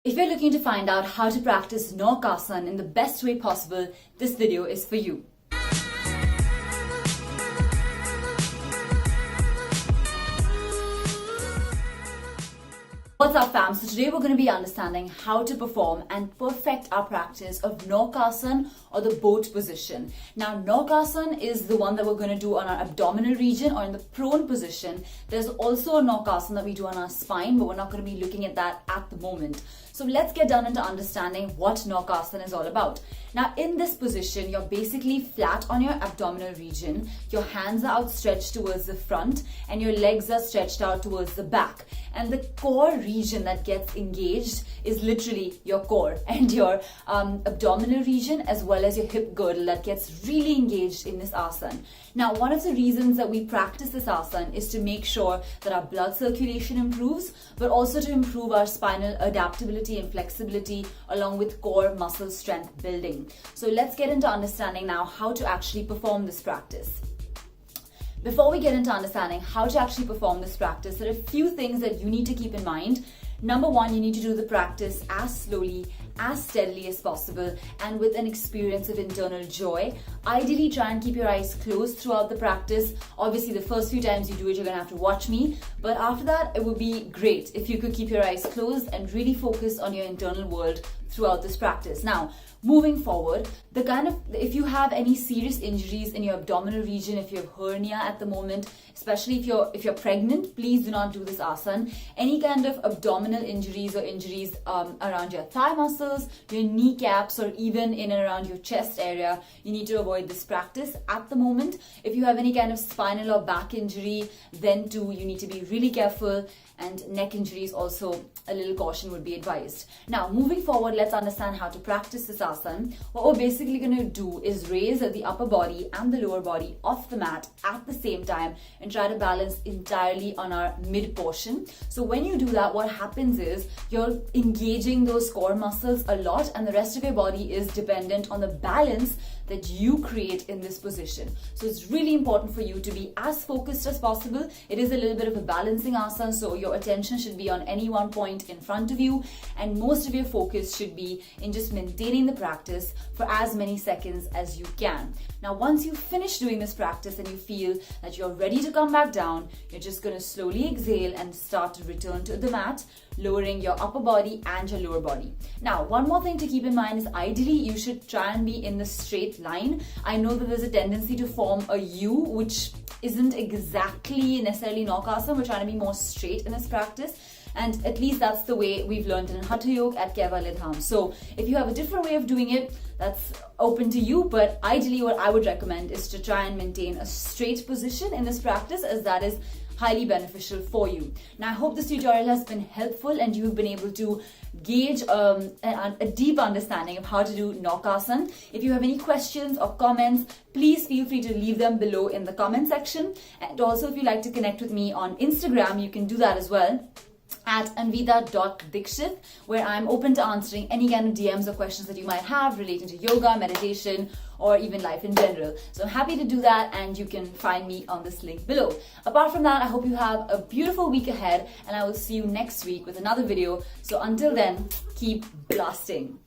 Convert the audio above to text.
If you're looking to find out how to practice Naukasana in the best way possible, this video is for you. What's up fam? So today we're going to be understanding how to perform and perfect our practice of Naukasana or the boat position. Now Naukasana is the one that we're going to do on our abdominal region or in the prone position. There's also a Naukasana that we do on our spine, but we're not going to be looking at that at the moment. So let's get down into understanding what Naukasana is all about. Now in this position, you're basically flat on your abdominal region, your hands are outstretched towards the front and your legs are stretched out towards the back. And the core region that gets engaged is literally your core and your abdominal region as well as your hip girdle that gets really engaged in this asana. Now, one of the reasons that we practice this asana is to make sure that our blood circulation improves, but also to improve our spinal adaptability and flexibility along with core muscle strength building. So let's get into understanding now how to actually perform this practice. Before we get into understanding how to actually perform this practice, there are a few things that you need to keep in mind. Number one, you need to do the practice as slowly, as steadily as possible, and with an experience of internal joy. Ideally, try and keep your eyes closed throughout the practice. Obviously, the first few times you do it, you're gonna have to watch me. But after that, it would be great if you could keep your eyes closed and really focus on your internal world throughout this practice. Now, moving forward, if you have any serious injuries in your abdominal region, if you have hernia at the moment, especially if you're pregnant, please do not do this asana. Any kind of abdominal injuries or injuries around your thigh muscles, your kneecaps, or even in and around your chest area, you need to avoid this practice at the moment. If you have any kind of spinal or back injury, then too you need to be really careful, and neck injuries also, a little caution would be advised. Now, moving forward, let's understand how to practice this asana. What we're basically going to do is raise the upper body and the lower body off the mat at the same time and try to balance entirely on our mid portion. So when you do that, what happens is you're engaging those core muscles a lot, and the rest of your body is dependent on the balance that you create in this position. So it's really important for you to be as focused as possible. It is a little bit of a balancing asana, so your attention should be on any one point in front of you, and most of your focus should be in just maintaining the practice for as many seconds as you can. Now, once you finish doing this practice and you feel that you're ready to come back down, you're just going to slowly exhale and start to return to the mat, lowering your upper body and your lower body. Now, one more thing to keep in mind is ideally you should try and be in the straight line. I know that there's a tendency to form a U, which isn't exactly necessarily Naukasana. We're trying to be more straight in this practice. And at least that's the way we've learned in Hatha Yoga at Kevalidham. So if you have a different way of doing it, that's open to you. But ideally what I would recommend is to try and maintain a straight position in this practice, as that is highly beneficial for you. Now, I hope this tutorial has been helpful and you've been able to gauge a deep understanding of how to do Naukasana. If you have any questions or comments, please feel free to leave them below in the comment section. And also, if you'd like to connect with me on Instagram, you can do that as well, at Anvita.Dixit, where I'm open to answering any kind of DMs or questions that you might have relating to yoga, meditation, or even life in general. So I'm happy to do that, and you can find me on this link below. Apart from that, I hope you have a beautiful week ahead, and I will see you next week with another video. So until then, keep blasting.